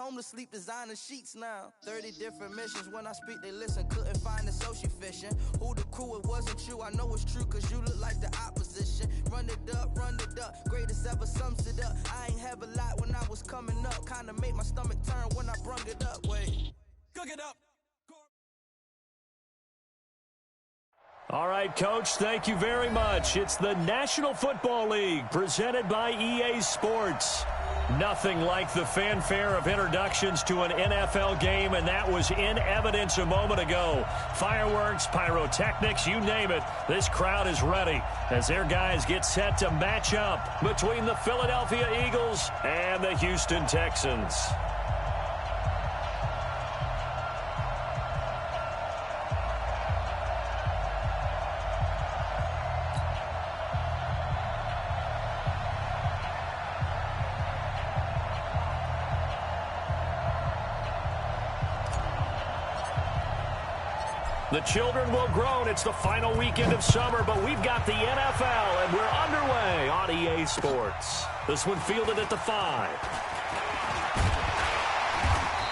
home to sleep designer sheets now. 30 different missions. When I speak, they listen. Couldn't find it, so she fishing. Who the crew? It wasn't you. I know it's true, cause you look like the opposition. Run it up, greatest ever sums it up. I ain't have a lot when I was coming up. Kinda made my stomach turn when I brung it up. Wait, cook it up. All right, Coach, thank you very much. It's the National Football League presented by EA Sports. Nothing like the fanfare of introductions to an NFL game, and that was in evidence a moment ago. Fireworks, pyrotechnics, you name it. This crowd is ready as their guys get set to match up between the Philadelphia Eagles and the Houston Texans. The children will groan. It's the final weekend of summer, but we've got the NFL, and we're underway on EA Sports. This one fielded at the 5.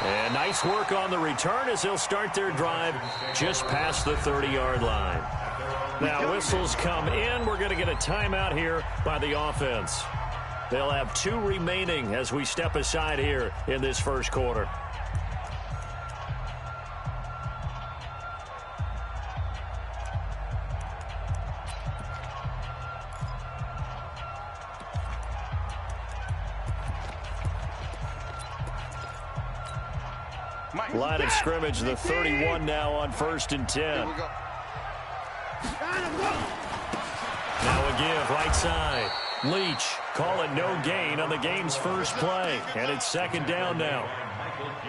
And nice work on the return as they'll start their drive just past the 30-yard line. Now, whistles come in. We're going to get a timeout here by the offense. They'll have 2 remaining as we step aside here in this first quarter. Line of scrimmage, the 31 now on 1st and 10. Now a give, right side. Leach, call it no gain on the game's first play. And it's 2nd down now.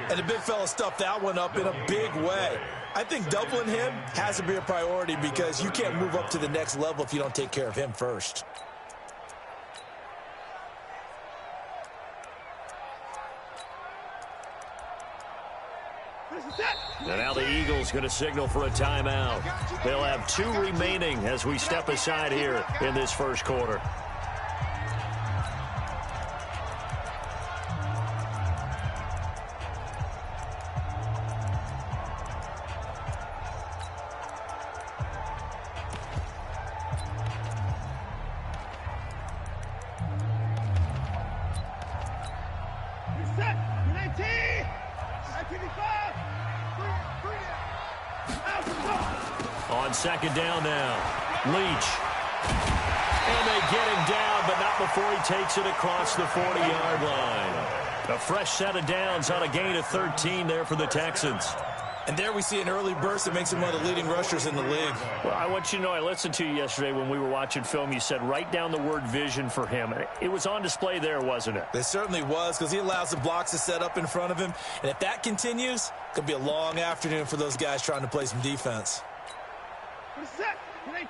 And the big fella stuffed that one up in a big way. I think doubling him has to be a priority because you can't move up to the next level if you don't take care of him first. And now the Eagles going to signal for a timeout. They'll have 2 remaining as we step aside here in this first quarter. On 2nd down now, Leach. And they get him down, but not before he takes it across the 40-yard line. A fresh set of downs on a gain of 13 there for the Texans. And there we see an early burst that makes him one of the leading rushers in the league. Well, I want you to know, I listened to you yesterday when we were watching film. You said write down the word vision for him. It was on display there, wasn't it? It certainly was, because he allows the blocks to set up in front of him. And if that continues, it could be a long afternoon for those guys trying to play some defense. Set, 19,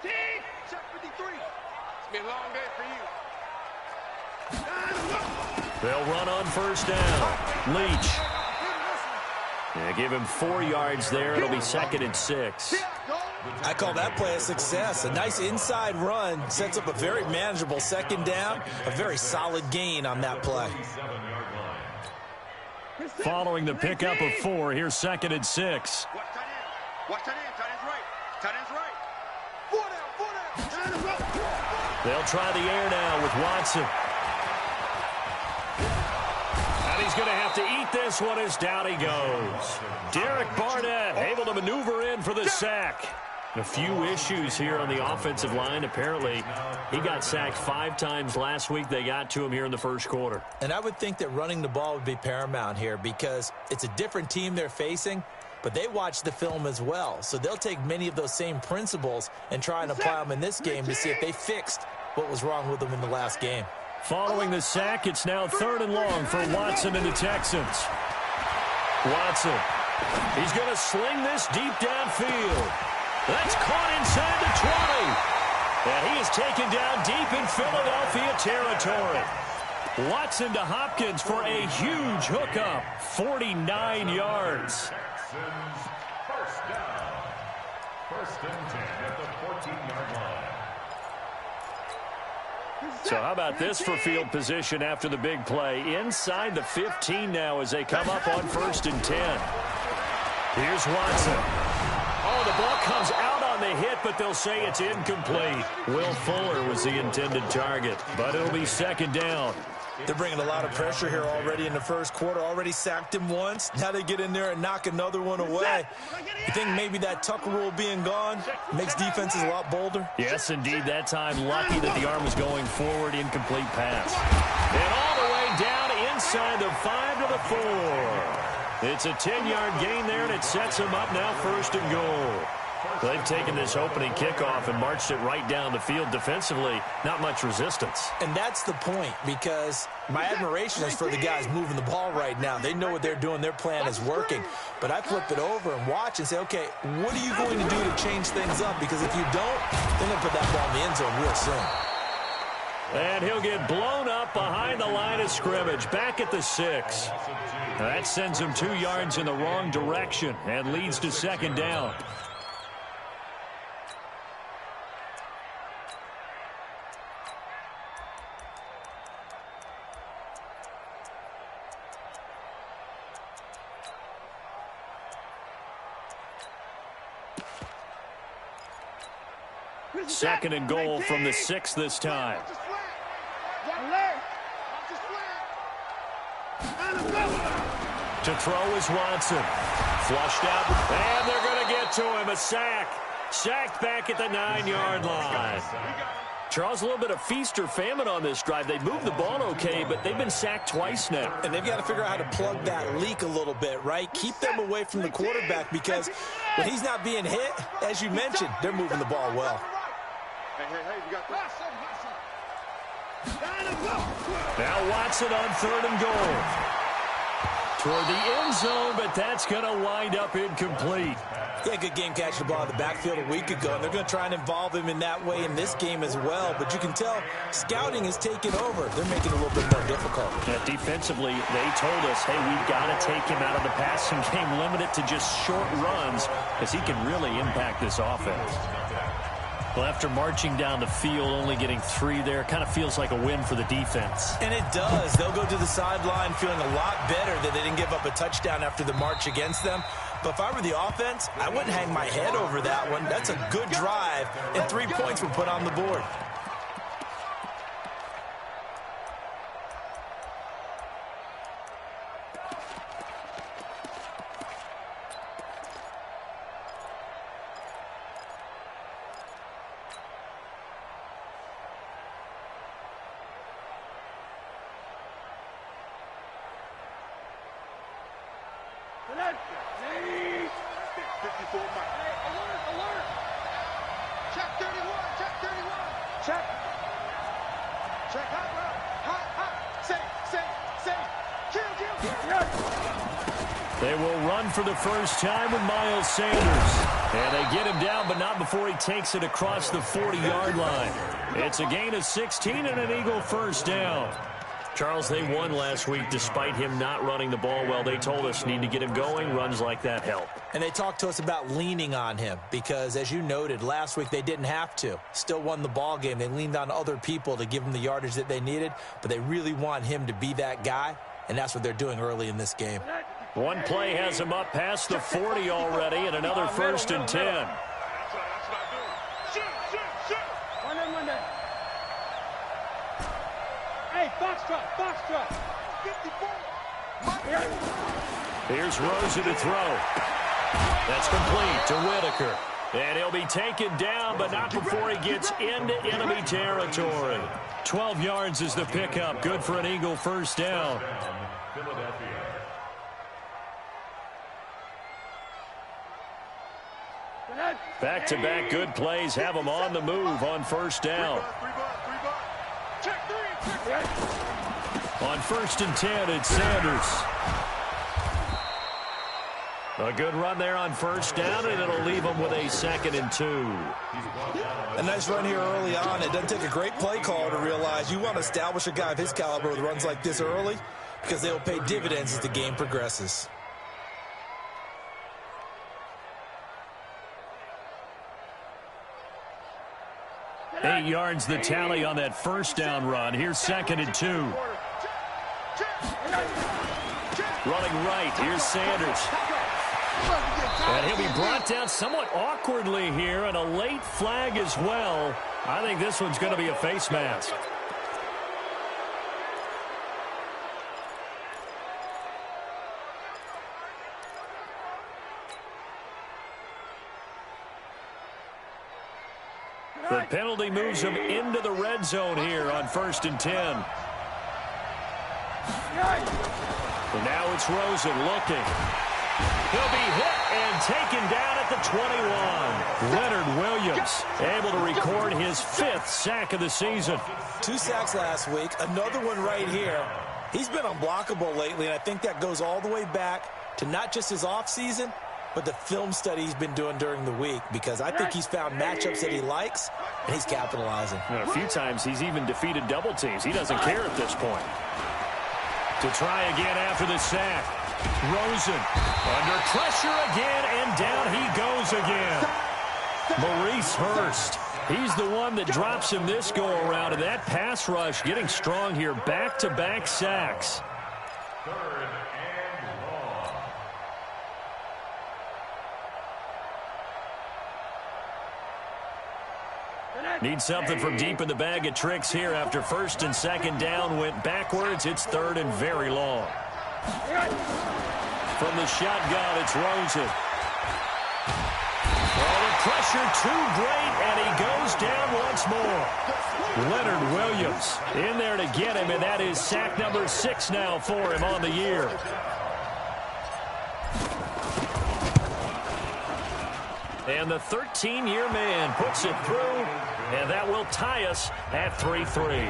check 53. It's be a long day for you. They'll run on 1st down. Leach. Yeah, give him 4 yards there. It'll be 2nd and 6. I call that play a success. A nice inside run sets up a very manageable 2nd down. A very solid gain on that play. Following the pickup of 4, here's 2nd and 6. Watch tight end. Tight end's right. Tight end's right. 4 down. They'll try the air now with Watson. And he's going to have to eat this one as down he goes. Derek Barnett able to maneuver in for the sack. A few issues here on the offensive line. Apparently, he got sacked 5 times last week. They got to him here in the first quarter. And I would think that running the ball would be paramount here because it's a different team they're facing, but they watch the film as well. So they'll take many of those same principles and try and apply them in this game to see if they fixed what was wrong with them in the last game. Following the sack, it's now 3rd and long for Watson and the Texans. Watson, he's going to sling this deep downfield. That's caught inside the 20. And he is taken down deep in Philadelphia territory. Watson to Hopkins for a huge hookup, 49 yards. First down. 1st and 10 at the 14-yard line. So how about this for field position after the big play? Inside the 15 now as they come up on 1st and 10. Here's Watson. Oh, the ball comes out on the hit, but they'll say it's incomplete. Will Fuller was the intended target, but it'll be 2nd down. They're bringing a lot of pressure here already in the first quarter. Already sacked him once. Now they get in there and knock another one away. You think maybe that Tucker rule being gone makes defenses a lot bolder? Yes, indeed. That time, lucky that the arm was going forward. Incomplete pass. And all the way down inside the 5 to the 4. It's a 10-yard gain there, and it sets them up now 1st and goal. They've taken this opening kickoff and marched it right down the field defensively. Not much resistance. And that's the point, because my admiration is for the guys moving the ball right now. They know what they're doing. Their plan is working. But I flip it over and watch and say, okay, what are you going to do to change things up? Because if you don't, they're going to put that ball in the end zone real soon. And he'll get blown up behind the line of scrimmage. Back at the 6. That sends him 2 yards in the wrong direction and leads to 2nd down. Second and goal from the 6 this time. To throw is Watson. Flushed out, and they're going to get to him. A sack. Sacked back at the 9-yard line. Charles, a little bit of feast or famine on this drive. They moved the ball okay, but they've been sacked twice now. And they've got to figure out how to plug that leak a little bit, right? Keep them away from the quarterback, because when he's not being hit, as you mentioned, they're moving the ball well. Hey, you got this. Now Watson on 3rd and goal. Toward the end zone, but that's going to wind up incomplete. Yeah, good game catching the ball in the backfield a week ago, and they're going to try and involve him in that way in this game as well. But you can tell scouting is taking over. They're making it a little bit more difficult. Yeah, defensively, they told us, hey, we've got to take him out of the passing game, limit it to just short runs, because he can really impact this offense. Well, after marching down the field, only getting 3 there, kind of feels like a win for the defense. And it does. They'll go to the sideline feeling a lot better that they didn't give up a touchdown after the march against them. But if I were the offense, I wouldn't hang my head over that one. That's a good drive, and 3 points were put on the board. They will run for the first time with Miles Sanders. And they get him down, but not before he takes it across the 40-yard line. It's a gain of 16 and an Eagle first down. Charles, they won last week despite him not running the ball well. They told us need to get him going. Runs like that help. And they talked to us about leaning on him because, as you noted, last week they didn't have to. Still won the ball game. They leaned on other people to give them the yardage that they needed, but they really want him to be that guy, and that's what they're doing early in this game. One play has him up past the 40 already, and another 1st and 10. Hey, box truck. Here's Rosa to throw. That's complete to Whitaker. And he'll be taken down, but not before he gets into enemy territory. 12 yards is the pickup. Good for an Eagle first down. Back-to-back good plays have them on the move on first down. On 1st and 10, it's Sanders. A good run there on first down, and it'll leave them with a 2nd and 2. A nice run here early on. It doesn't take a great play caller to realize you want to establish a guy of his caliber with runs like this early because they'll pay dividends as the game progresses. 8 yards the tally on that first down run. Here's 2nd and 2. Running right. Here's Sanders. And he'll be brought down somewhat awkwardly here, and a late flag as well. I think this one's going to be a face mask. The penalty moves him into the red zone here on 1st and 10. And now it's Rosen looking. He'll be hit and taken down at the 21. Leonard Williams able to record his 5th sack of the season. 2 sacks last week, another one right here. He's been unblockable lately, and I think that goes all the way back to not just his offseason, but the film study he's been doing during the week, because I think he's found matchups that he likes, and he's capitalizing. A few times he's even defeated double teams. He doesn't care at this point. To try again after the sack. Rosen under pressure again, and down he goes again. Maurice Hurst. He's the one that drops him this go-around, and that pass rush getting strong here. Back-to-back sacks. Need something from deep in the bag of tricks here after 1st and 2nd down went backwards. It's 3rd and very long. From the shotgun, it's Rosen. Oh, the pressure too great, and he goes down once more. Leonard Williams in there to get him, and that is sack number 6 now for him on the year. And the 13-year man puts it through, and that will tie us at 3-3.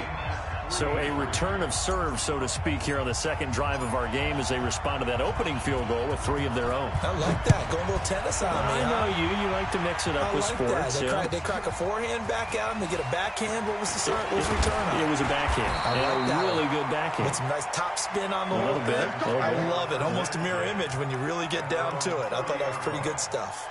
So a return of serve, so to speak, here on the 2nd drive of our game as they respond to that opening field goal with 3 of their own. I like that. Go a little tennis on me. I know you like to mix it up with sports. They crack a forehand back out, and they get a backhand. What was the return on? It was a backhand. A really good backhand. With some nice top spin on the whole thing. I love it. Almost a mirror image when you really get down to it. I thought that was pretty good stuff.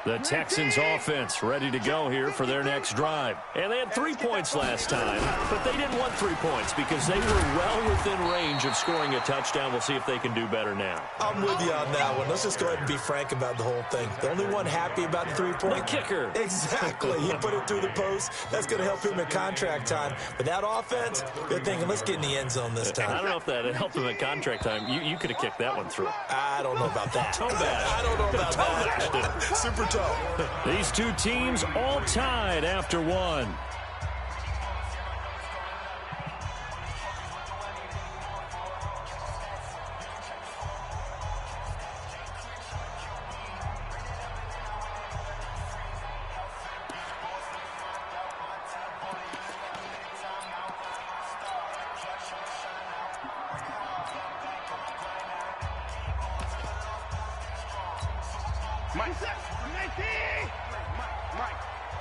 The Texans offense ready to go here for their next drive. And they had 3 points last time, but they didn't want 3 points because they were well within range of scoring a touchdown. We'll see if they can do better now. I'm with you on that one. Let's just go ahead and be frank about the whole thing. The only one happy about the 3-point. The kicker. Exactly. He put it through the post. That's going to help him at contract time. But that offense, they're thinking, let's get in the end zone this time. I don't know if that helped him at contract time. You could have kicked that one through. I don't know about that. Toe bad. I don't know about that. Super toe. These two teams all tied after one.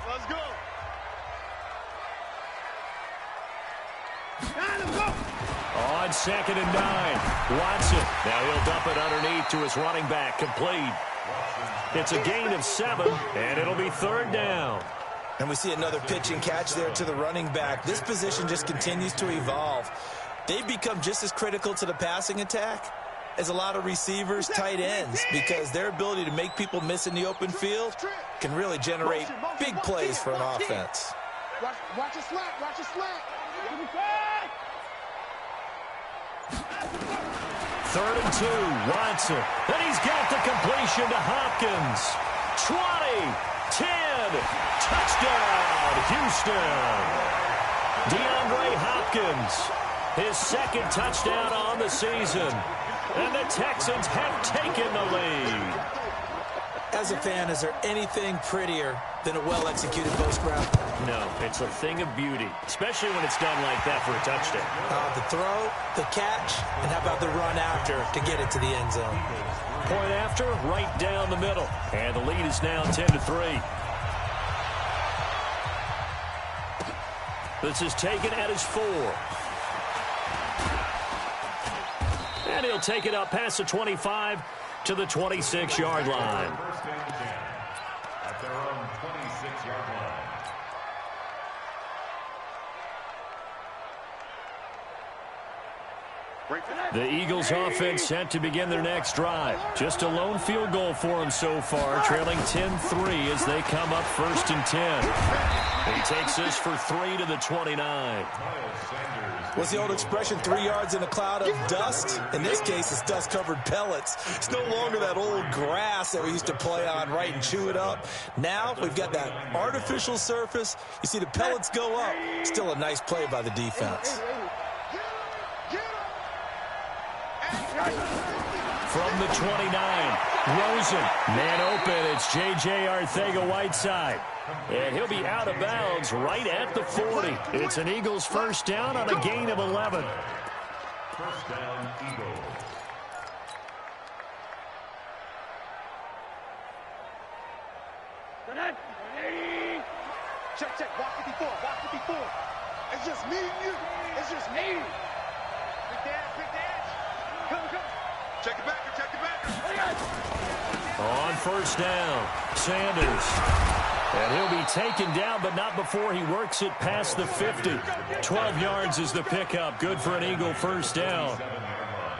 Let's go. On 2nd and 9, Watson. Now he'll dump it underneath to his running back, complete. It's a gain of 7, and it'll be 3rd down. And we see another pitch and catch there to the running back. This position just continues to evolve. They've become just as critical to the passing attack as a lot of receivers, tight ends, because their ability to make people miss in the open field can really generate big plays for an offense. Watch your slack, watch your slack. 3rd and 2, Watson. And he's got the completion to Hopkins. 20, 10, touchdown, Houston. DeAndre Hopkins, his 2nd touchdown on the season. And the Texans have taken the lead. As a fan, is there anything prettier than a well-executed post route? No, it's a thing of beauty, especially when it's done like that for a touchdown. The throw, the catch, and how about the run after to get it to the end zone? Point after, right down the middle. And the lead is now 10-3. This is taken at his 4. And he'll take it up past the 25 to the 26-yard line. First and 10 at their own 26-yard line. The Eagles offense set to begin their next drive. Just a lone field goal for them so far, trailing 10-3 as they come up 1st and 10. He takes this for 3 to the 29. What's the old expression, 3 yards in a cloud of dust? In this case, it's dust-covered pellets. It's no longer that old grass that we used to play on, right, and chew it up. Now we've got that artificial surface. You see the pellets go up. Still a nice play by the defense. From the 29, Rosen, man open, it's J.J. Arcega-Whiteside. And he'll be out of bounds right at the 40. It's an Eagles first down on a gain of 11. First down, Eagles. Check, check, walk 54, walk 54. It's just me and you. It's just me. Big dash, big dash. Come. Check it back, check it back. On first down, Sanders. And he'll be taken down, but not before he works it past the 50. 12 yards is the pickup. Good for an Eagle first down.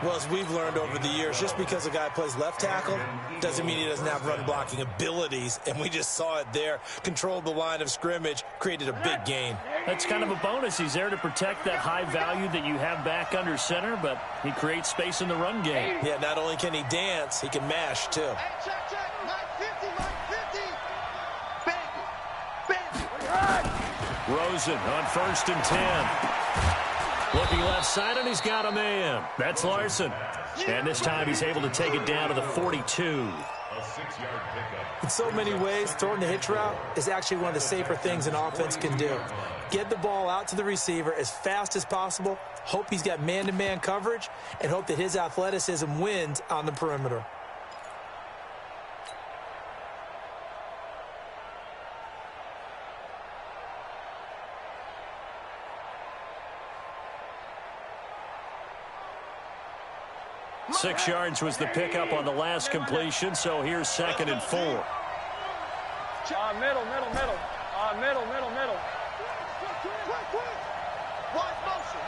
Well, as we've learned over the years, just because a guy plays left tackle doesn't mean he doesn't have run-blocking abilities, and we just saw it there. Controlled the line of scrimmage, created a big gain. That's kind of a bonus. He's there to protect that high value that you have back under center, but he creates space in the run game. Yeah, not only can he dance, he can mash, too. Hey, check, Mike 50, Mike 50. Rosen on 1st and 10. Looking left side, and he's got a man. That's Larson. And this time he's able to take it down to the 42. A 6-yard pickup. In so many ways, throwing the hitch route is actually one of the safer things an offense can do. Get the ball out to the receiver as fast as possible, hope he's got man-to-man coverage, and hope that his athleticism wins on the perimeter. Six yards was the pickup on the last completion, so here's 2nd and 4. Middle. Middle. Quick. Wide motion.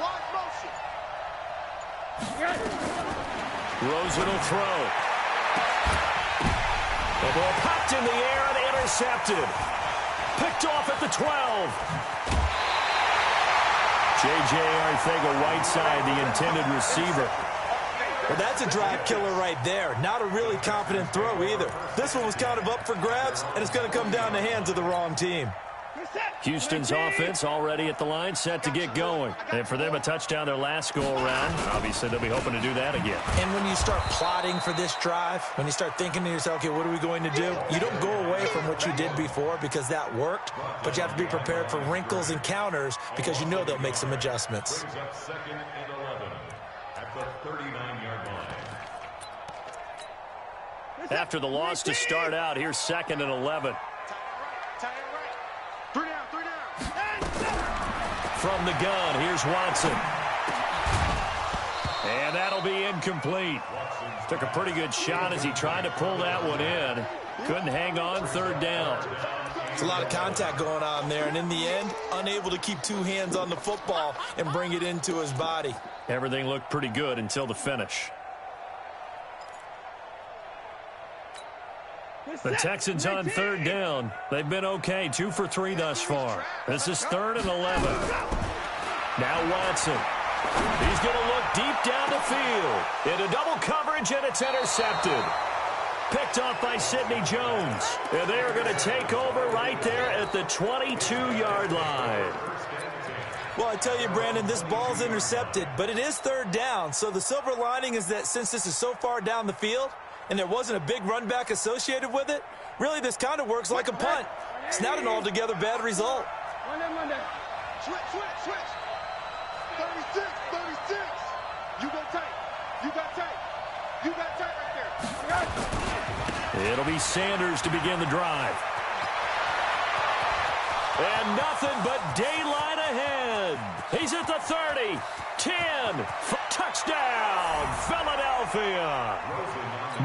Rosen will throw. The ball popped in the air and intercepted. Picked off at the 12. J.J. Arcega-Whiteside, the intended receiver. Well, that's a drive killer right there. Not a really confident throw either. This one was kind of up for grabs, and it's going to come down the hands of the wrong team. Houston's offense already at the line, set to get going. And for them, a touchdown their last go-around. Obviously, they'll be hoping to do that again. And when you start plotting for this drive, when you start thinking to yourself, okay, what are we going to do? You don't go away from what you did before because that worked, but you have to be prepared for wrinkles and counters because you know they'll make some adjustments. Brings up 2nd and 11 at the 39-yard line. After the loss to start out, here's 2nd and 11. Tie it right. 3 down. From the gun, here's Watson. And that'll be incomplete. Took a pretty good shot as he tried to pull that one in. Couldn't hang on, 3rd down. There's a lot of contact going on there, and in the end, unable to keep 2 hands on the football and bring it into his body. Everything looked pretty good until the finish. The Texans on 3rd down. They've been okay, 2 for 3 thus far. This is 3rd and 11. Now Watson. He's going to look deep down the field. Into double coverage, and it's intercepted. Picked off by Sidney Jones. And they are going to take over right there at the 22-yard line. Well, I tell you, Brandon, this ball's intercepted, but it is 3rd down. So the silver lining is that since this is so far down the field and there wasn't a big run back associated with it, really this kind of works like a punt. It's not an altogether bad result. Monday. Switch. 36. You got tight right there. It'll be Sanders to begin the drive. And nothing but daylight ahead. He's at the 30, 10, 5. Touchdown, Philadelphia.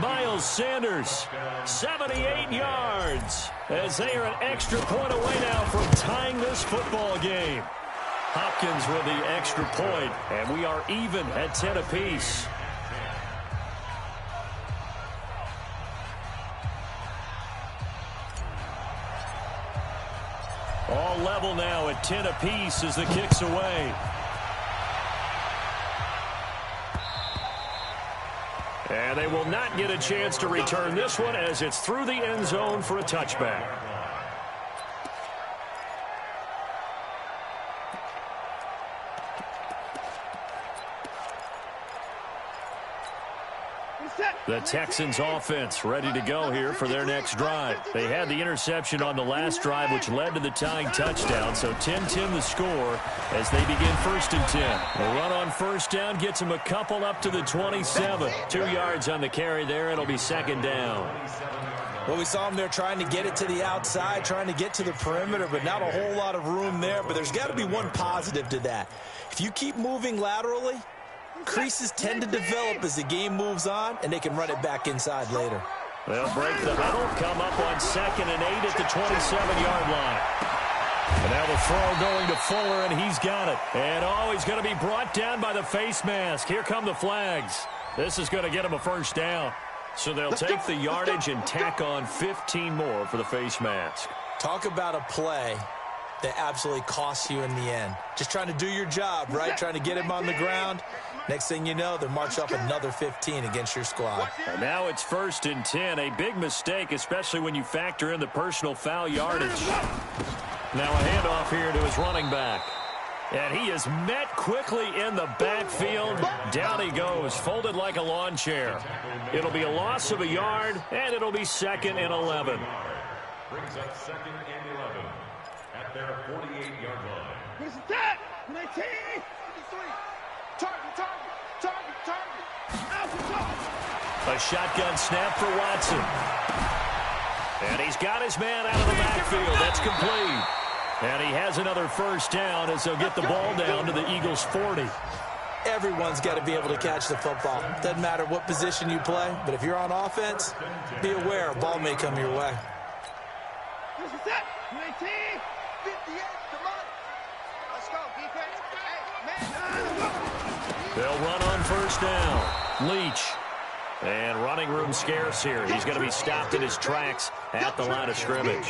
Miles Sanders, 78 yards, as they are an extra point away now from tying this football game. Hopkins with the extra point, and we are even at 10 apiece. All level now at 10 apiece as the kick's away. And they will not get a chance to return this one as it's through the end zone for a touchback. The Texans offense ready to go here for their next drive. They had the interception on the last drive, which led to the tying touchdown. So 10-10 the score as they begin 1st and 10. The run on first down gets them a couple up to the 27. 2 yards on the carry there. It'll be 2nd down. Well, we saw them there trying to get it to the outside, trying to get to the perimeter, but not a whole lot of room there. But there's got to be one positive to that. If you keep moving laterally, creases tend to develop as the game moves on, and they can run it back inside later. They'll break the huddle, come up on 2nd and 8 at the 27-yard line. And now the throw going to Fuller, and he's got it. And, he's going to be brought down by the face mask. Here come the flags. This is going to get him a 1st down. So they'll take the yardage and tack on 15 more for the face mask. Talk about a play that absolutely costs you in the end. Just trying to do your job, right? Trying to get him on the ground. Next thing you know, they're marching off another 15 against your squad. And now it's 1st and 10. A big mistake, especially when you factor in the personal foul yardage. Now a handoff here to his running back. And he is met quickly in the backfield. Down he goes, folded like a lawn chair. It'll be a loss of a yard, and it'll be 2nd and 11. Brings up 2nd and 11 at their 48-yard line. Who's that? 19, 53. Target. A shotgun snap for Watson. And he's got his man out of the backfield. That's complete. And he has another 1st down as they'll get the ball down to the Eagles' 40. Everyone's got to be able to catch the football. Doesn't matter what position you play, but if you're on offense, be aware a ball may come your way. Who's that? 19, 58, come on. Let's go, defense. Hey, man. They'll run on 1st down. Leach. And running room scarce here. He's going to be stopped in his tracks at the line of scrimmage.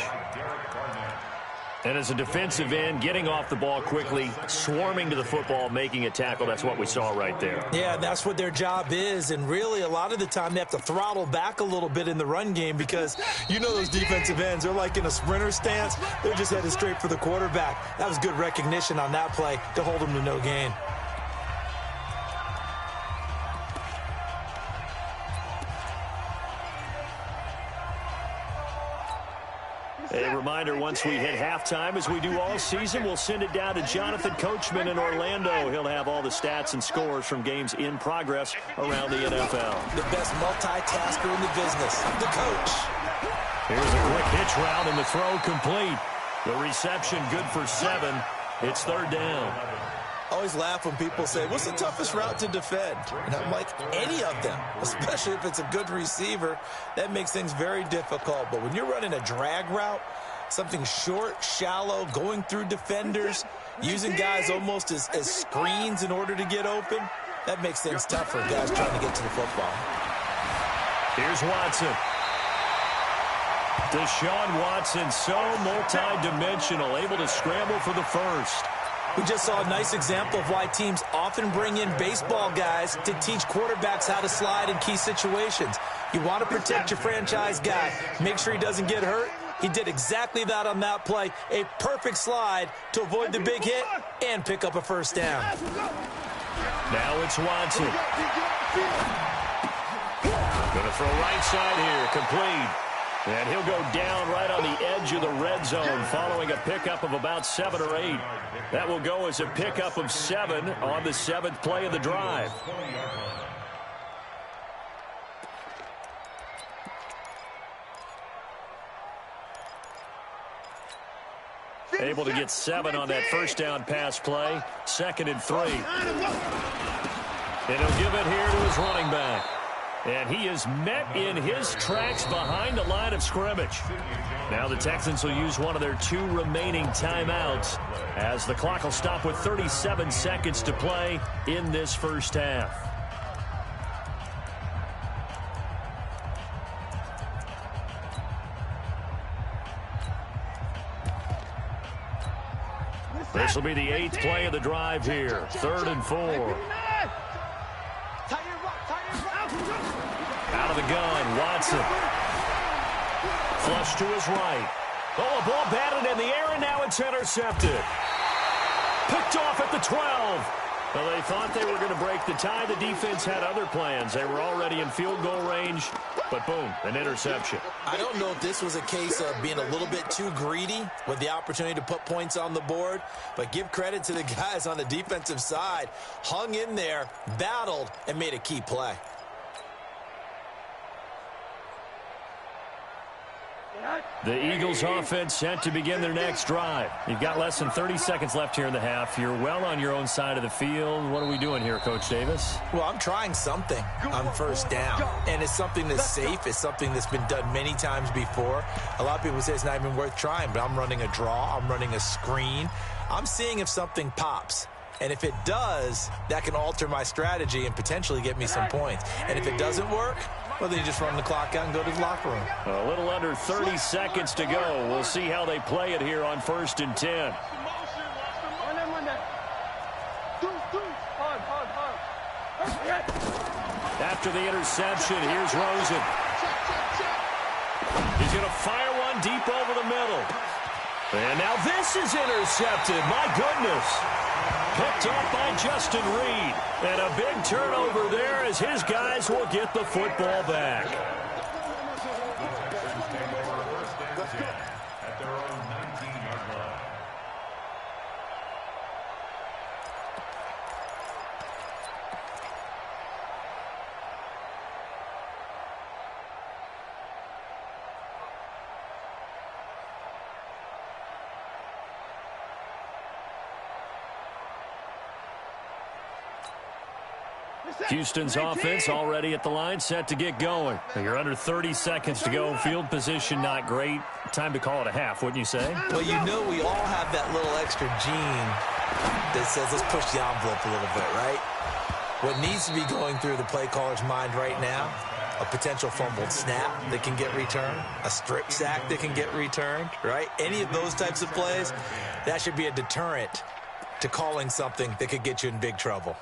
And as a defensive end, getting off the ball quickly, swarming to the football, making a tackle, that's what we saw right there. Yeah, that's what their job is. And really, a lot of the time, they have to throttle back a little bit in the run game because you know those defensive ends, they're like in a sprinter stance. They're just headed straight for the quarterback. That was good recognition on that play to hold them to no gain. A reminder, once we hit halftime, as we do all season, we'll send it down to Jonathan Coachman in Orlando. He'll have all the stats and scores from games in progress around the NFL. The best multitasker in the business, the coach. Here's a quick hitch route, and the throw complete. The reception good for 7. It's 3rd down. I always laugh when people say, what's the toughest route to defend? And I'm like, any of them, especially if it's a good receiver. That makes things very difficult. But when you're running a drag route, something short, shallow, going through defenders, using guys almost as screens in order to get open, that makes things tough for guys trying to get to the football. Here's Watson. Deshaun Watson, so multi-dimensional, able to scramble for the 1st. We just saw a nice example of why teams often bring in baseball guys to teach quarterbacks how to slide in key situations. You want to protect your franchise guy. Make sure he doesn't get hurt. He did exactly that on that play. A perfect slide to avoid the big hit and pick up a 1st down. Now it's Watson. Going to throw right side here, complete. And he'll go down right on the edge of the red zone following a pickup of about 7 or 8. That will go as a pickup of 7 on the 7th play of the drive. Able to get 7 on that 1st down pass play. 2nd and 3. And he'll give it here to his running back. And he is met in his tracks behind the line of scrimmage. Now the Texans will use one of their 2 remaining timeouts as the clock will stop with 37 seconds to play in this first half. This will be the 8th play of the drive here. 3rd and 4. Out of the gun, Watson. Flush to his right. Oh, a ball batted in the air, and now it's intercepted. Picked off at the 12. Well, they thought they were going to break the tie. The defense had other plans. They were already in field goal range, but boom, an interception. I don't know if this was a case of being a little bit too greedy with the opportunity to put points on the board, but give credit to the guys on the defensive side. Hung in there, battled, and made a key play. The Eagles offense set to begin their next drive. You've got less than 30 seconds left here in the half. You're well on your own side of the field. What are we doing here, Coach Davis? Well, I'm trying something on first down, and it's something that's safe. It's something that's been done many times before. A lot of people say it's not even worth trying, but I'm running a draw. I'm running a screen. I'm seeing if something pops. And if it does, that can alter my strategy and potentially get me some points. And if it doesn't work, well, then you just run the clock out and go to the locker room. A little under 30 seconds to go. We'll see how they play it here on 1st and 10. After the interception, here's Rosen. He's going to fire one deep over the middle. And now this is intercepted. My goodness. Picked off by Justin Reed. And a big turnover there as his guys will get the football back. At their own 19-yard line. Houston's offense already at the line, set to get going. You're under 30 seconds to go. Field position not great. Time to call it a half, wouldn't you say? Well, you know we all have that little extra gene that says let's push the envelope a little bit, right? What needs to be going through the play caller's mind right now, a potential fumbled snap that can get returned, a strip sack that can get returned, right? Any of those types of plays, that should be a deterrent to calling something that could get you in big trouble.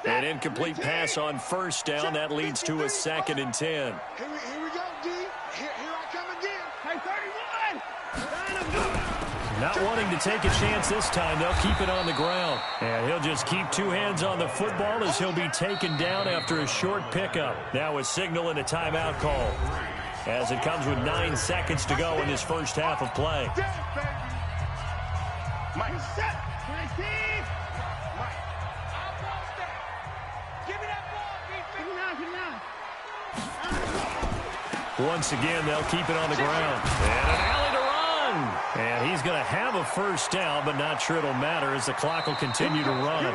An incomplete pass on first down. That leads to a 2nd and 10. Here we go, D. Here I come again. Hey, 31! Not wanting to take a chance this time, they'll keep it on the ground. And he'll just keep 2 hands on the football as he'll be taken down after a short pickup. Now a signal and a timeout call as it comes with 9 seconds to go in this first half of play. Mike, set! 19! Once again, they'll keep it on the ground. And an alley to run. And he's going to have a first down, but not sure it'll matter as the clock will continue to run.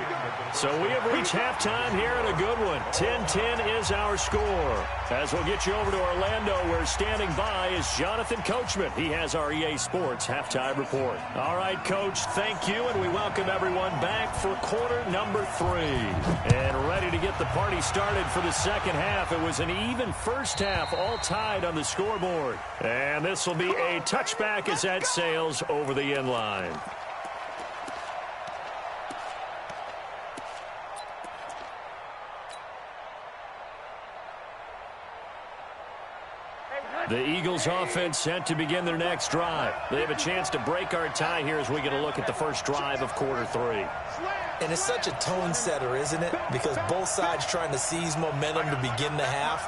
So we have reached halftime here in a good one. 10-10 is our score. As we'll get you over to Orlando, where standing by is Jonathan Coachman. He has our EA Sports halftime report. All right, Coach, thank you, and we welcome everyone back for quarter number 3. And ready to get the party started for the second half. It was an even first half, all tied on the scoreboard. And this will be a touchback as that sails over the end line. The Eagles offense set to begin their next drive. They have a chance to break our tie here as we get a look at the first drive of quarter 3. And it's such a tone setter, isn't it? Because both sides trying to seize momentum to begin the half.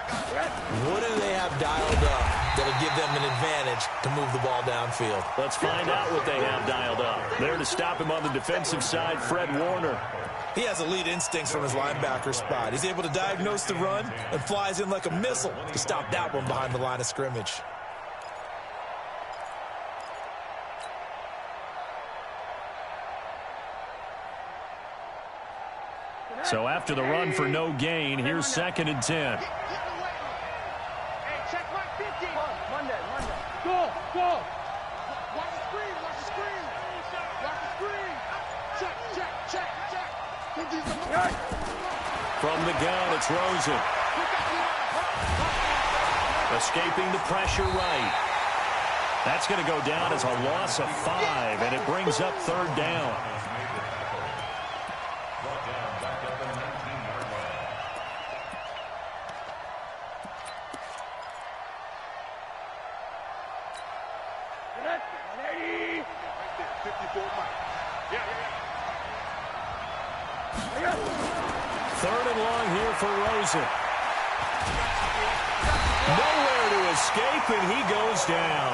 What do they have dialed up? that'll give them an advantage to move the ball downfield. Let's find out what they have dialed up. There to stop him on the defensive side, Fred Warner. He has elite instincts from his linebacker spot. He's able to diagnose the run and flies in like a missile to stop that one behind the line of scrimmage. So after the run for no gain, here's 2nd and 10. Hey, check my 50. Monday. Go. Watch the screen. Watch the screen. Check. From the gun, it's Rosen. Escaping the pressure right. That's going to go down as a loss of 5, and it brings up 3rd down. Third and long here for Rosen. Nowhere to escape, and he goes down.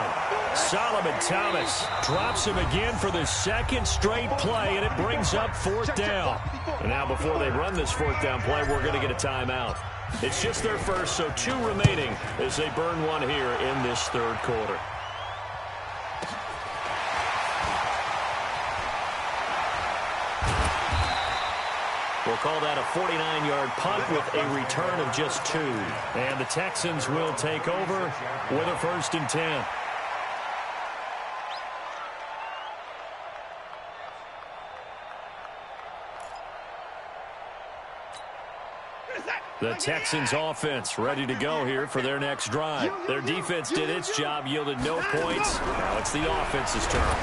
Solomon Thomas drops him again for the 2nd straight play, and it brings up 4th down. And now before they run this 4th down play, we're going to get a timeout. It's just their first, so 2 remaining as they burn one here in this 3rd quarter. We'll call that a 49-yard punt with a return of just 2. And the Texans will take over with a 1st and 10. The Texans offense ready to go here for their next drive. Their defense did its job, yielded no points. Now it's the offense's turn.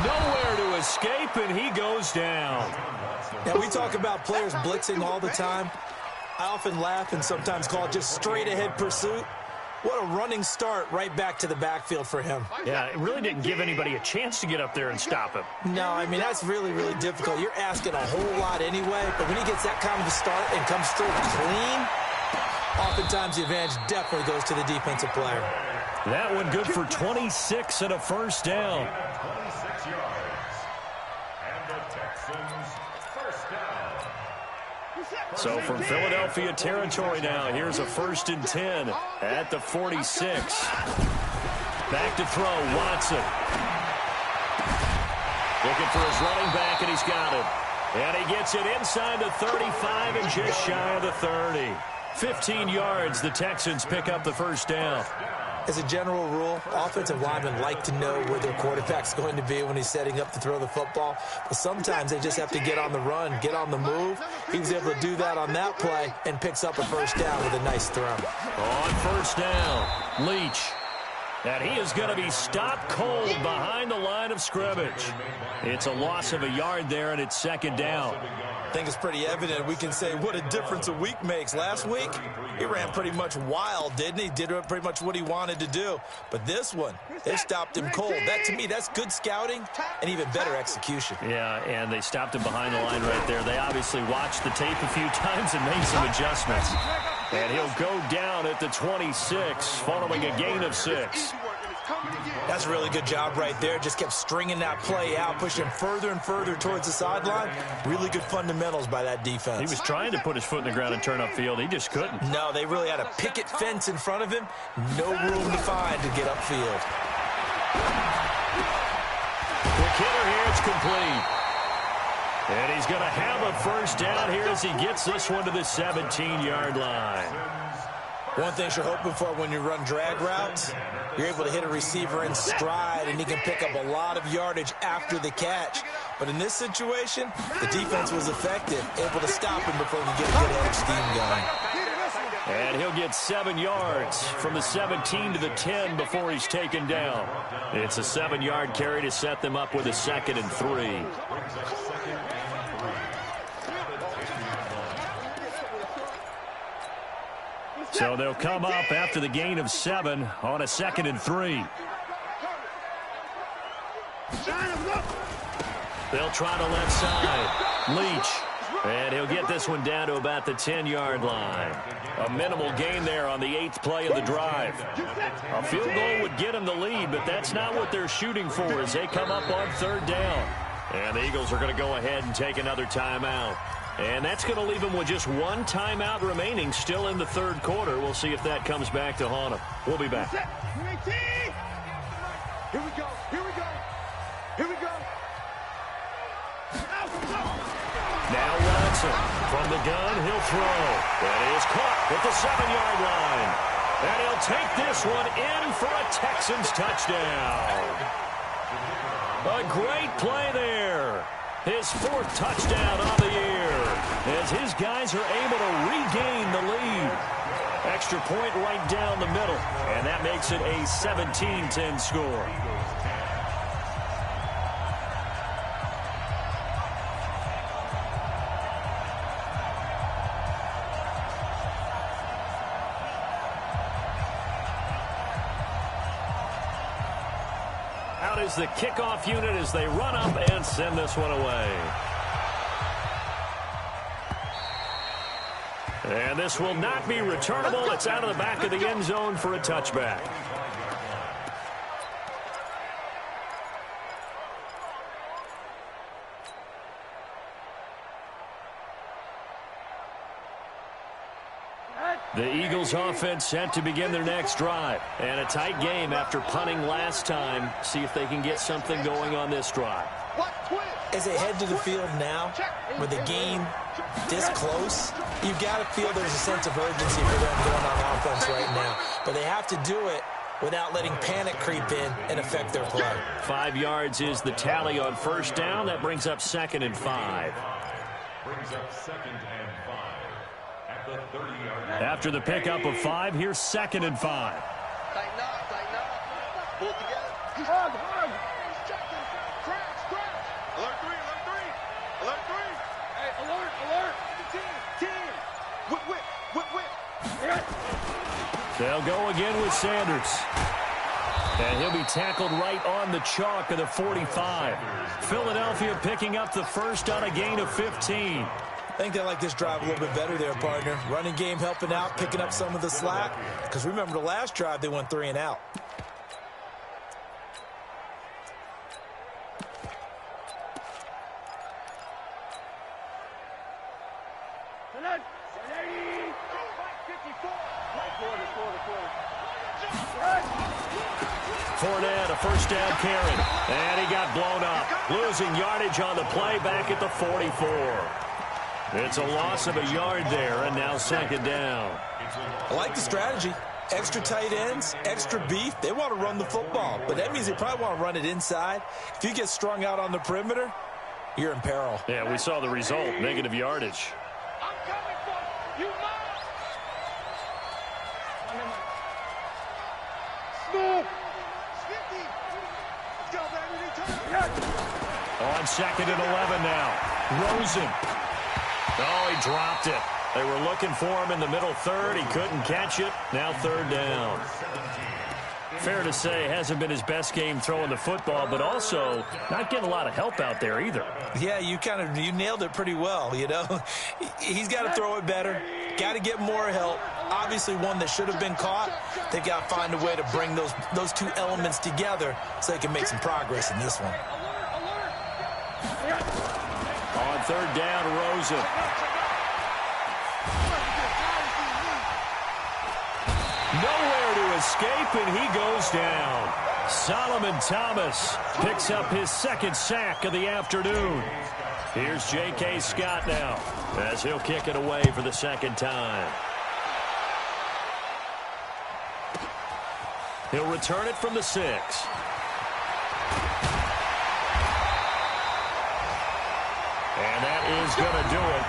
Nowhere to escape, and he goes down. Now, we talk about players blitzing all the time. I often laugh and sometimes call it just straight-ahead pursuit. What a running start right back to the backfield for him. Yeah, it really didn't give anybody a chance to get up there and stop him. No, I mean, that's really, really difficult. You're asking a whole lot anyway, but when he gets that kind of a start and comes through clean, oftentimes the advantage definitely goes to the defensive player. That one good for 26 and a 1st down. 26 yards. And the Texans first down. So from Philadelphia territory now, here's a 1st and 10 at the 46. Back to throw, Watson. Looking for his running back, and he's got him. And he gets it inside the 35 and just shy of the 30. 15 yards, the Texans pick up the 1st down. As a general rule, offensive linemen like to know where their quarterback's going to be when he's setting up to throw the football. But sometimes they just have to get on the run, get on the move. He was able to do that on that play and picks up a 1st down with a nice throw. On 1st down, Leach. And he is going to be stopped cold behind the line of scrimmage. It's a loss of a yard there, and it's 2nd down. I think it's pretty evident. We can say what a difference a week makes. Last week, he ran pretty much wild, didn't he? Did pretty much what he wanted to do. But this one, they stopped him cold. That, to me, that's good scouting and even better execution. Yeah, and they stopped him behind the line right there. They obviously watched the tape a few times and made some adjustments. And he'll go down at the 26 following a gain of 6. That's a really good job right there. Just kept stringing that play out, pushing further and further towards the sideline. Really good fundamentals by that defense. He was trying to put his foot in the ground and turn upfield. He just couldn't. No, they really had a picket fence in front of him. No room to find to get upfield. Quick hitter here. It's complete. And he's going to have a 1st down here as he gets this one to the 17-yard line. One thing you're hoping for when you run drag routes, you're able to hit a receiver in stride, and he can pick up a lot of yardage after the catch. But in this situation, the defense was effective, able to stop him before he could get a good edge scheme going. And he'll get 7 yards from the 17 to the 10 before he's taken down. It's a 7-yard carry to set them up with a 2nd and 3. So they'll come up after the gain of 7 on a 2nd and 3. They'll try the left side. Leach And he'll get this one down to about the 10-yard line. A minimal gain there on the 8th play of the drive. A field goal would get them the lead, but that's not what they're shooting for as they come up on 3rd down. And the Eagles are going to go ahead and take another timeout. And that's going to leave them with just one timeout remaining still in the 3rd quarter. We'll see if that comes back to haunt them. We'll be back. Here we go. Here we go. Here we go. Now Watson from the gun, he'll throw. And he is caught at the 7-yard line. And he'll take this one in for a Texans touchdown. A great play there. His 4th touchdown of the year as his guys are able to regain the lead. Extra point right down the middle, and that makes it a 17-10 score. Out is the kickoff unit as they run up and send this one away. And this will not be returnable. It's out of the back of the end zone for a touchback. The Eagles offense set to begin their next drive. And a tight game after punting last time. See if they can get something going on this drive. As they head to the field now, with the game this close, you've got to feel there's a sense of urgency for them going on offense right now. But they have to do it without letting panic creep in and affect their play. 5 yards is the tally on 1st down. That brings up 2nd and 5. Brings up 2nd and 5 at the 30-yard line. After the pickup of 5, here's 2nd and 5. Tighten up, tighten up. Pull it together. Hug. Alert 3, alert 3. Alert 3. Hey, alert. Team. Whip. They'll go again with Sanders. And he'll be tackled right on the chalk of the 45. Philadelphia picking up the first on a gain of 15. I think they like this drive a little bit better there, partner. Running game helping out, picking up some of the slack. Because remember the last drive, they went 3 and out. Fournette, a first down carry. And he got blown up. Losing yardage on the play back at the 44. It's a loss of a yard there, and now 2nd down. I like the strategy. Extra tight ends, extra beef. They want to run the football, but that means they probably want to run it inside. If you get strung out on the perimeter, you're in peril. Yeah, we saw the result, negative yardage. I'm coming for you. You must. Smooth. 50. Let's go, baby. On 2nd and 11 now. Rosen. Oh, he dropped it. They were looking for him in the middle 3rd. He couldn't catch it. Now 3rd down. Fair to say, hasn't been his best game throwing the football, but also not getting a lot of help out there either. Yeah, you nailed it pretty well, you know. He's got to throw it better. Got to get more help. Obviously one that should have been caught. They got to find a way to bring those 2 elements together so they can make some progress in this one. On 3rd down, Rosen. Nowhere to escape, and he goes down. Solomon Thomas picks up his 2nd sack of the afternoon. Here's J.K. Scott now as he'll kick it away for the 2nd time. He'll return it from the 6. And that is going to do it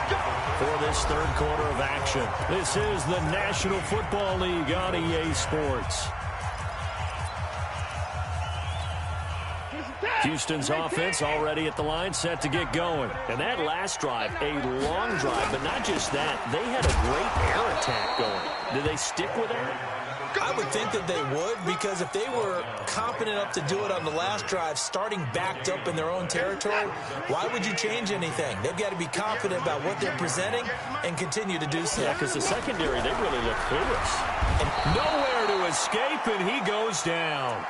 for this 3rd quarter of action. This is the National Football League on EA Sports. Houston's offense already at the line, set to get going. And that last drive, a long drive, but not just that. They had a great air attack going. Did they stick with that? I would think that they would, because if they were confident enough to do it on the last drive, starting backed up in their own territory, why would you change anything? They've got to be confident about what they're presenting and continue to do so. Yeah, because the secondary, they really look clueless. And nowhere to escape, and he goes down.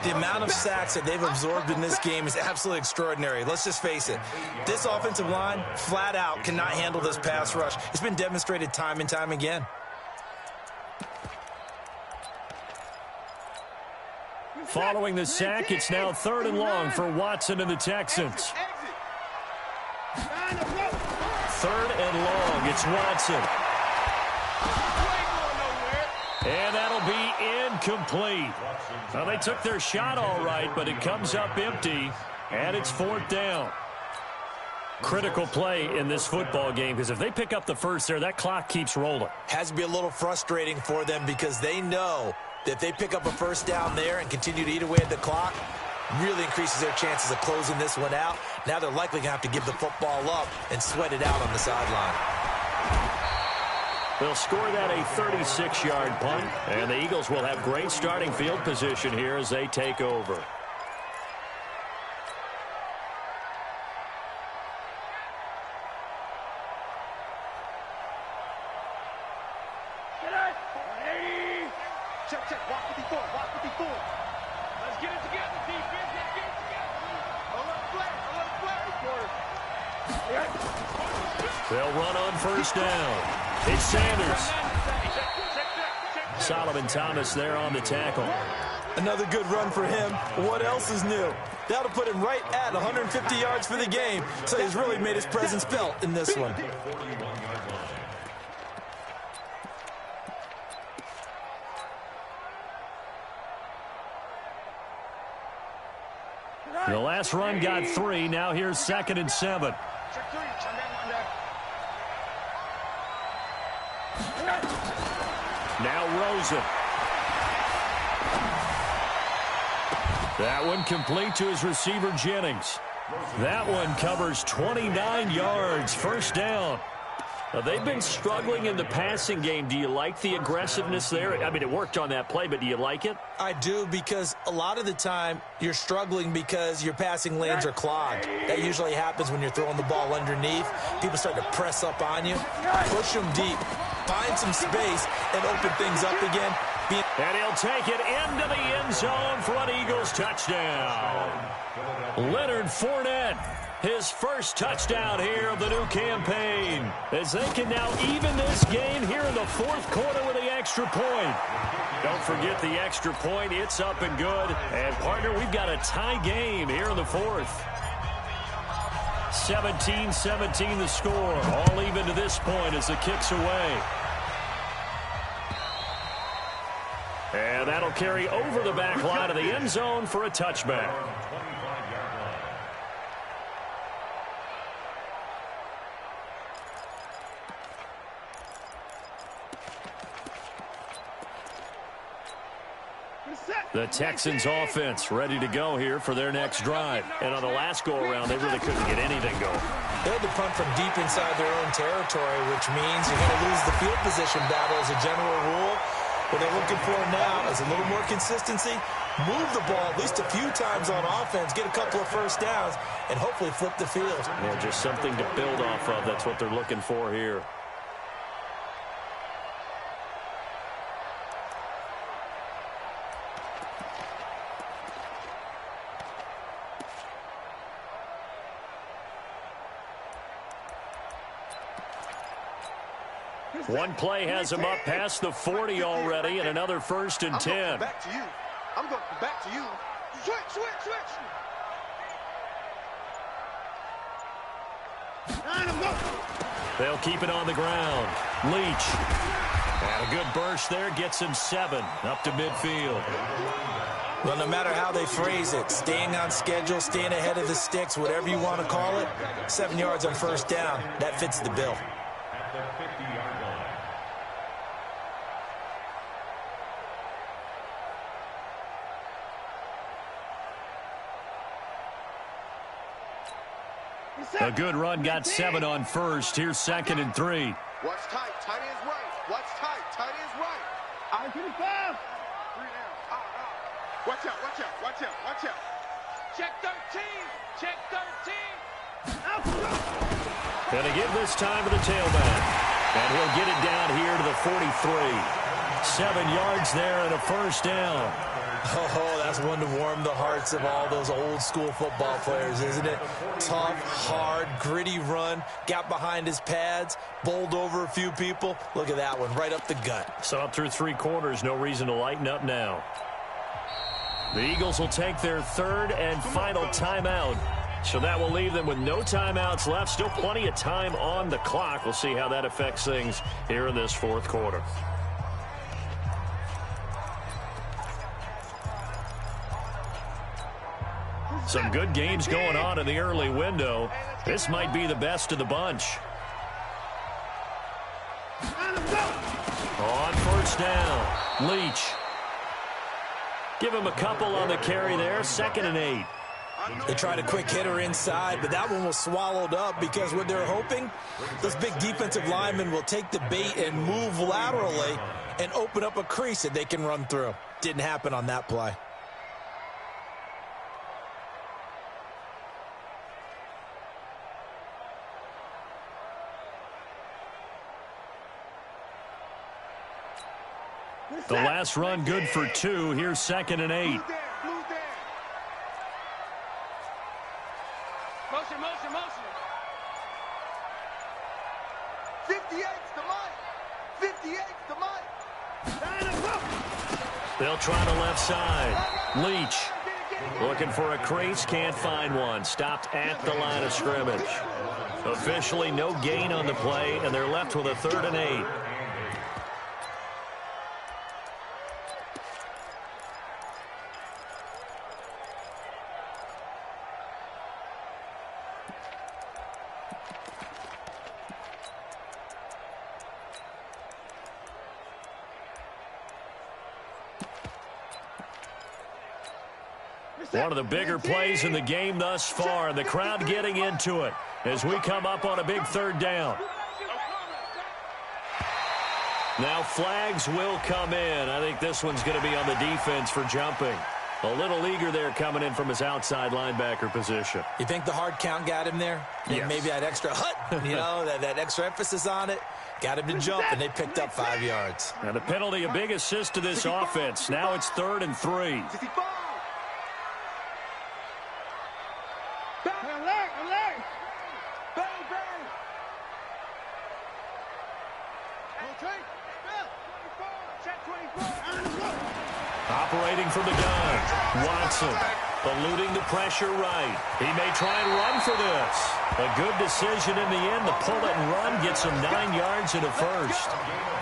The amount of sacks that they've absorbed in this game is absolutely extraordinary. Let's just face it. This offensive line, flat out, cannot handle this pass rush. It's been demonstrated time and time again. Following the sack, it's now 3rd and long for Watson and the Texans. 3rd and long, it's Watson. And that'll be incomplete. Well, they took their shot all right, but it comes up empty, and it's 4th down. Critical play in this football game, because if they pick up the first there, that clock keeps rolling. Has to be a little frustrating for them, because they know that if they pick up a first down there and continue to eat away at the clock, really increases their chances of closing this one out. Now they're likely going to have to give the football up and sweat it out on the sideline. They'll score that a 36-yard punt, and the Eagles will have great starting field position here as they take over. Check, check. Walk 54. Walk 54. Let's get it together, defense. Let's get it together. A little play. A little play. They'll run on first down. It's Sanders. Solomon Thomas there on the tackle. Another good run for him. What else is new? That'll put him right at 150 yards for the game, so he's really made his presence felt in this one. The last run got 3. Now here's 2nd and 7. Now Rosen. That one complete to his receiver, Jennings. That one covers 29 yards. First down. Now, they've been struggling in the passing game. Do you like the aggressiveness there? I mean, it worked on that play, but do you like it? I do, because a lot of the time you're struggling because your passing lanes are clogged. That usually happens when you're throwing the ball underneath. People start to press up on you. Push them deep. Find some space and open things up again. And he'll take it into the end zone for an Eagles touchdown. Leonard Fournette, his first touchdown here of the new campaign, as they can now even this game here in the 4th quarter with the extra point. Don't forget the extra point. It's up and good. And, partner, we've got a tie game here in the 4th. 17-17 the score. All even to this point as the kick's away. And that'll carry over the back line of the end zone for a touchback. The Texans offense ready to go here for their next drive. And on the last go-around, they really couldn't get anything going. They had to punt from deep inside their own territory, which means you're going to lose the field position battle as a general rule. What they're looking for now is a little more consistency, move the ball at least a few times on offense, get a couple of first downs, and hopefully flip the field. Yeah, just something to build off of. That's what they're looking for here. One play has him up past the 40 already, and another 1st and 10. Back to you. I'm going back to you. Switch, switch, switch. They'll keep it on the ground. Leach. And a good burst there gets him 7 up to midfield. Well, no matter how they phrase it, staying on schedule, staying ahead of the sticks, whatever you want to call it, 7 yards on first down, that fits the bill. At the 50-yard line. A good run got 7 on first. Here's 2nd and 3. Watch tight. Tight ends right. Watch tight. Tight ends right. Watch out, watch out, watch out, watch out. Check 13. Check 13. Gonna give this time to the tailback. And he'll get it down here to the 43. 7 yards there and a first down. Oh, that's one to warm the hearts of all those old school football players, isn't it? Tough, hard, gritty run, got behind his pads, bowled over a few people. Look at that one, right up the gut. So up through 3 quarters, no reason to lighten up now. The Eagles will take their third and final timeout. So that will leave them with no timeouts left. Still plenty of time on the clock. We'll see how that affects things here in this fourth quarter. Some good games going on in the early window. This might be the best of the bunch. On first down, Leach. Give him a couple on the carry there, 2nd and 8. They tried a quick hitter inside, but that one was swallowed up because what they're hoping, those big defensive linemen will take the bait and move laterally and open up a crease that they can run through. Didn't happen on that play. The last run good for 2. Here's 2nd and 8. Motion, motion, motion. 58's the mic. 58's the mic. They'll try the left side. Leach looking for a crease, can't find one. Stopped at the line of scrimmage. Officially no gain on the play, and they're left with a 3rd and 8. One of the bigger plays in the game thus far. The crowd getting into it as we come up on a big 3rd down. Now flags will come in. I think this one's going to be on the defense for jumping. A little eager there coming in from his outside linebacker position. You think the hard count got him there? Yes. Maybe that extra that extra emphasis on it. Got him to jump, and they picked up 5 yards. And a penalty, a big assist to this offense. Now it's 3rd and 3. Operating from the gun, Watson eluding the pressure right. He may try and run for this. A good decision in the end. The pull it and run gets him 9 yards and a first.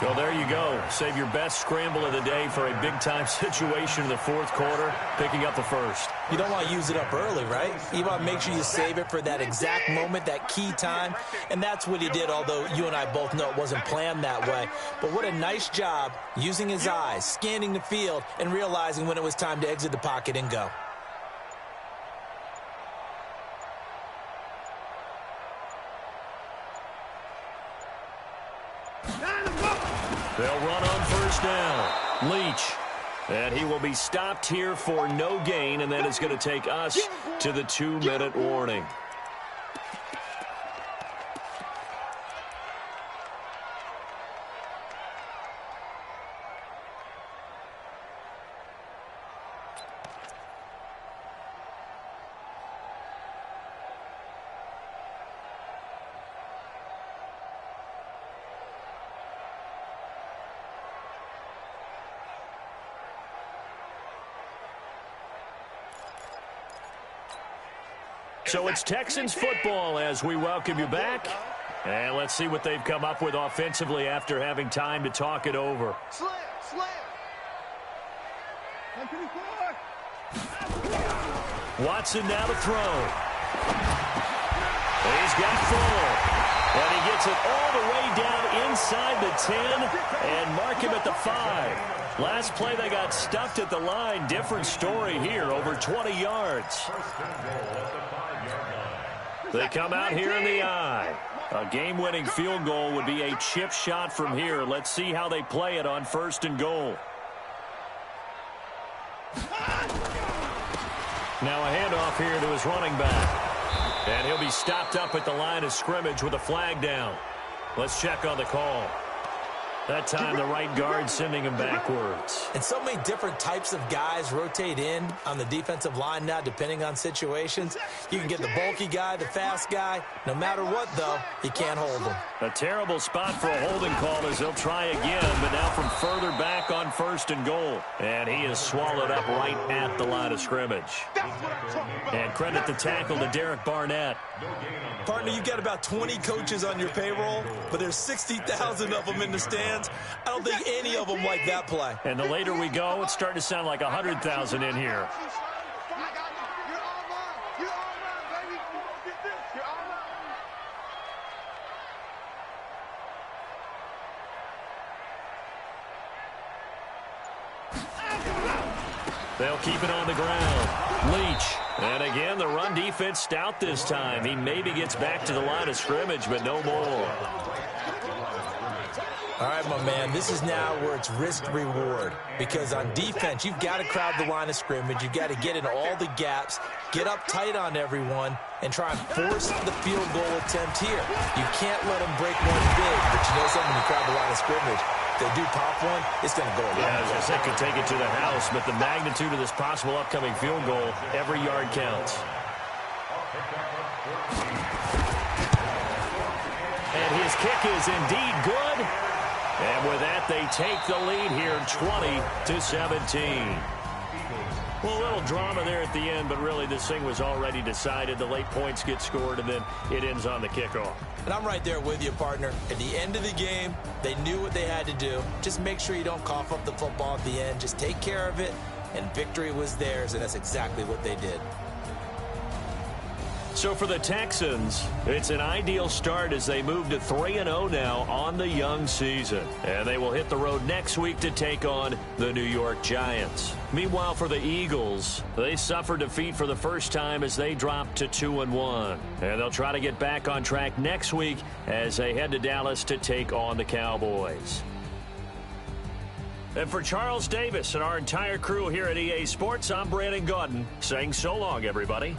Well, there you go. Save your best scramble of the day for a big-time situation in the fourth quarter, picking up the first. You don't want to use it up early, right? You want to make sure you save it for that exact moment, that key time. And that's what he did, although you and I both know it wasn't planned that way. But what a nice job using his eyes, scanning the field, and realizing when it was time to exit the pocket and go. They'll run on first down. Leach. And he will be stopped here for no gain, and then it's going to take us to the 2-minute warning. So it's Texans football as we welcome you back. And let's see what they've come up with offensively after having time to talk it over. Slam, slam. Watson now to throw. He's got full. And he gets it all the way down inside the 10 and mark him at the 5. Last play they got stuffed at the line. Different story here, over 20 yards. They come out here in the eye. A game-winning field goal would be a chip shot from here. Let's see how they play it on 1st and goal. Now a handoff here to his running back. And he'll be stopped up at the line of scrimmage with a flag down. Let's check on the call. That time the right guard sending him backwards. And so many different types of guys rotate in on the defensive line now, depending on situations. You can get the bulky guy, the fast guy. No matter what, though, you can't hold him. A terrible spot for a holding call as they'll try again, but now from further back on 1st and goal. And he is swallowed up right at the line of scrimmage. And credit the tackle to Derek Barnett. Partner, you've got about 20 coaches on your payroll, but there's 60,000 of them in the stands. I don't think any of them like that play. And the later we go, it's starting to sound like 100,000 in here. They'll keep it on the ground. Leach. And again, the run defense stout this time. He maybe gets back to the line of scrimmage, but no more. All right, my man, this is now where it's risk-reward. Because on defense, you've got to crowd the line of scrimmage. You've got to get in all the gaps, get up tight on everyone, and try and force the field goal attempt here. You can't let them break one big, but you know something, when you crowd the line of scrimmage, if they do pop one, it's going to go away. Yeah, as I said, could take it to the house, but the magnitude of this possible upcoming field goal, every yard counts. And his kick is indeed good. And with that, they take the lead here, 20-17. Well, a little drama there at the end, but really this thing was already decided. The late points get scored, and then it ends on the kickoff. And I'm right there with you, partner. At the end of the game, they knew what they had to do. Just make sure you don't cough up the football at the end. Just take care of it, and victory was theirs, and that's exactly what they did. So for the Texans, it's an ideal start as they move to 3-0 now on the young season. And they will hit the road next week to take on the New York Giants. Meanwhile, for the Eagles, they suffered defeat for the first time as they dropped to 2-1. And they'll try to get back on track next week as they head to Dallas to take on the Cowboys. And for Charles Davis and our entire crew here at EA Sports, I'm Brandon Gaudin saying so long, everybody.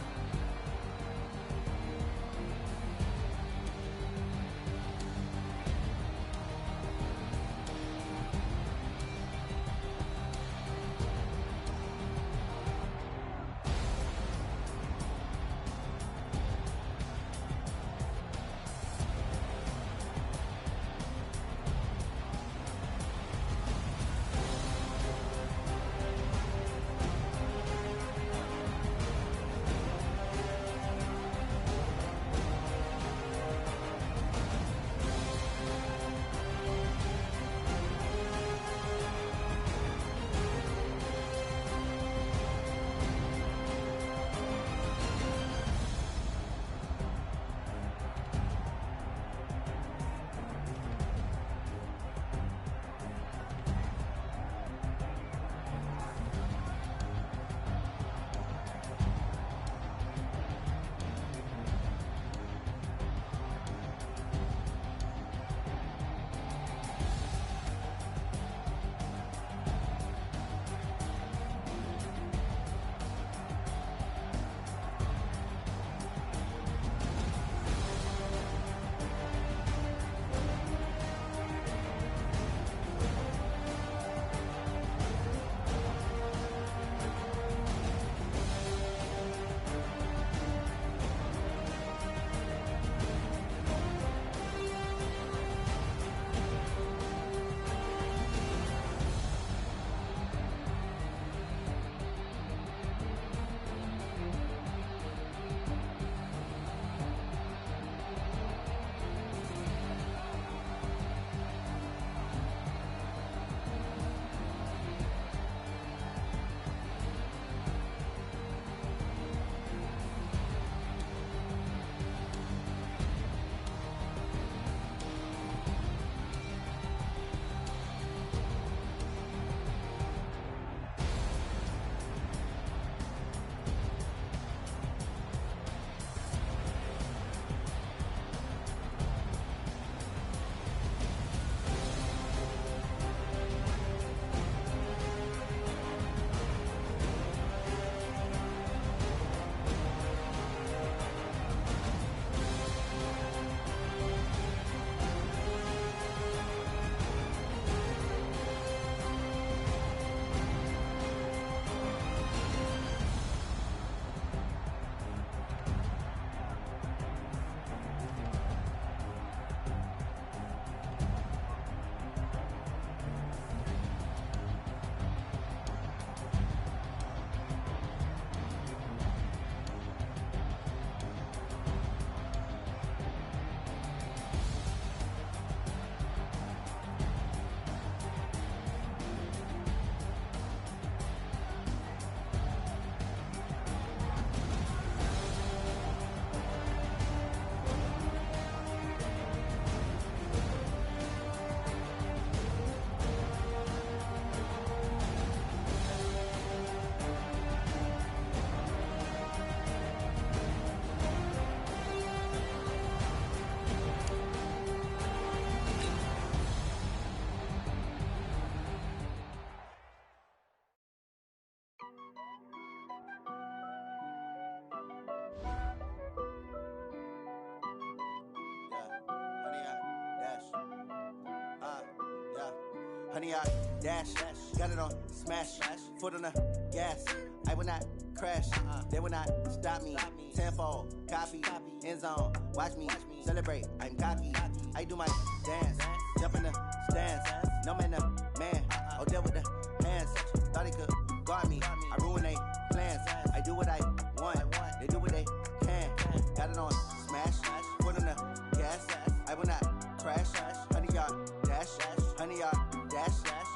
100-yard dash. Got it on smash. Foot on the gas. I will not crash. They will not stop me. Tenfold, copy, end zone. Watch me celebrate. I'm cocky. I do my dance. Jump in the stands. No man, the man. Oh, deal with the hands. Thought he could guard me. I ruin they plans. I do what I want. They do what they can. Got it on smash. Foot on the gas. I will not crash. 100-yard dash. 100-yard dash.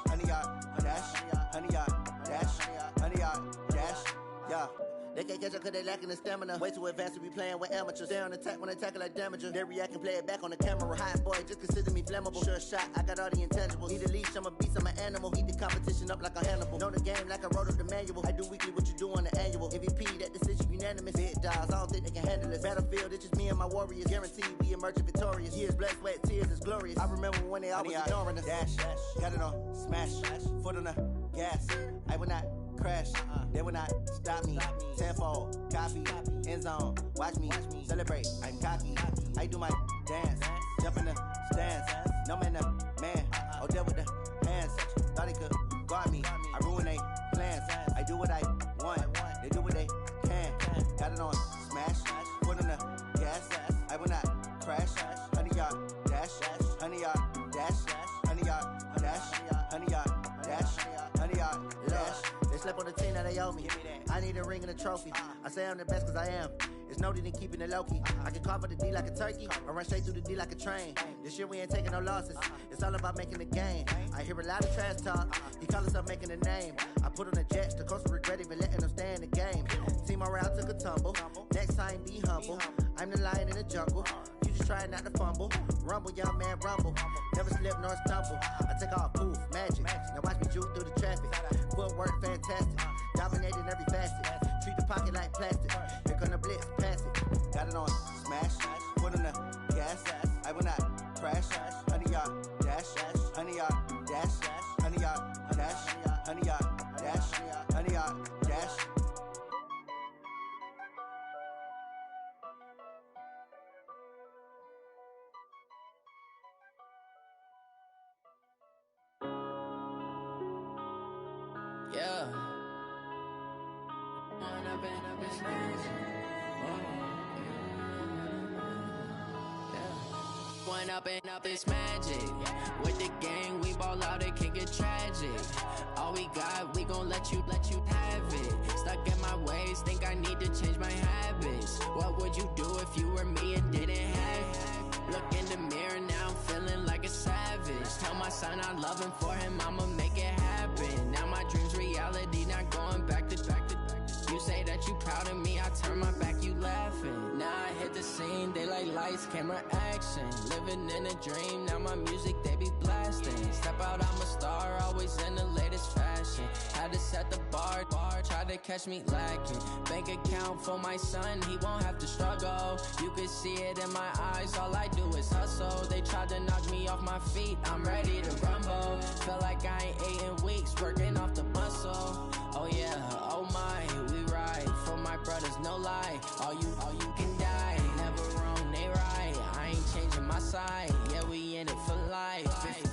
100-yard dash. 100-yard dash. 100-yard dash. Yeah. They can't catch up cause they lacking the stamina. Way too advanced to be playing with amateurs. Stay on attack when they tackle like damager. They react and play it back on the camera. Hot boy, just consider me flammable. Sure shot, I got all the intangibles. Need a leash, I'm a beast, I'm an animal. Heat the competition up like a Hannibal. Know the game like I wrote up the manual. I do weekly what you do on the annual. MVP, that decision unanimous. Big dogs, I don't think they can handle it. Battlefield, it's just me and my warriors. Guaranteed we emerging victorious. Years, blood, sweat, tears, it's glorious. I remember when they always ignoring us. Dash, got it on smash. Foot on the gas. I will not crash. They will not stop me. Tenfold, copy, end zone. Watch me celebrate. I'm cocky. I do my dance. Jump in the stands. No man, the man. Oh, deal with the hands. Thought he could guard me. I ruin they plans. I do what I want. They do what they can. Got it on smash. Foot on the gas. I will not crash. 100-yard dash. 100-yard dash. 100-yard dash. 100-yard dash. 100-yard dash. They slept on the team that they owe me. I need a ring and a trophy. I say I'm the best cause I am. It's noted in keeping it low-key. I can carve for the D like a turkey, or run straight through the D like a train. This year we ain't taking no losses. It's all about making the game. I hear a lot of trash talk. He call himself making a name. I put on the Jets. The coach regret even letting them stay in the game. Team morale took a tumble. Next time be humble. I'm the lion in the jungle. You just trying not to fumble. Rumble, young man, rumble. Never slip nor stumble. I take off, poof, magic. Now watch me juke through the traffic. Footwork fantastic. Dominating every facet. Treat the pocket like plastic. Here come the blitz, pass it. Got it on smash. Foot on the gas. I will not crash. 100-yard dash. 100-yard dash. 100-yard dash. 100-yard dash. 100-yard dash. Yeah. One up and up, it's magic. With the gang, we ball out, it can get tragic. All we got, we gon' let you have it. Stuck in my ways, think I need to change my habits. What would you do if you were me and didn't have it? Look in the mirror, now I'm feeling like a savage. Tell my son I love him, for him I'ma make it happen. Now my dream's reality, not going back to. You say that you proud of me, I turn my back, you laughing. Now I hit the scene, they like lights, camera, action. Living in a dream, now my music, they be blasting. Step out, I'm a star, always in the latest fashion. Had to set the bar, try to catch me lacking. Bank account for my son, he won't have to struggle. You can see it in my eyes, all I do is hustle. They tried to knock me off my feet, I'm ready to rumble. Feel like I ain't ate in weeks, working off the muscle. Oh yeah, oh my, we ride for my brothers, no lie. All you can die, never wrong, they right. I ain't changing my side, yeah, we in it for life. If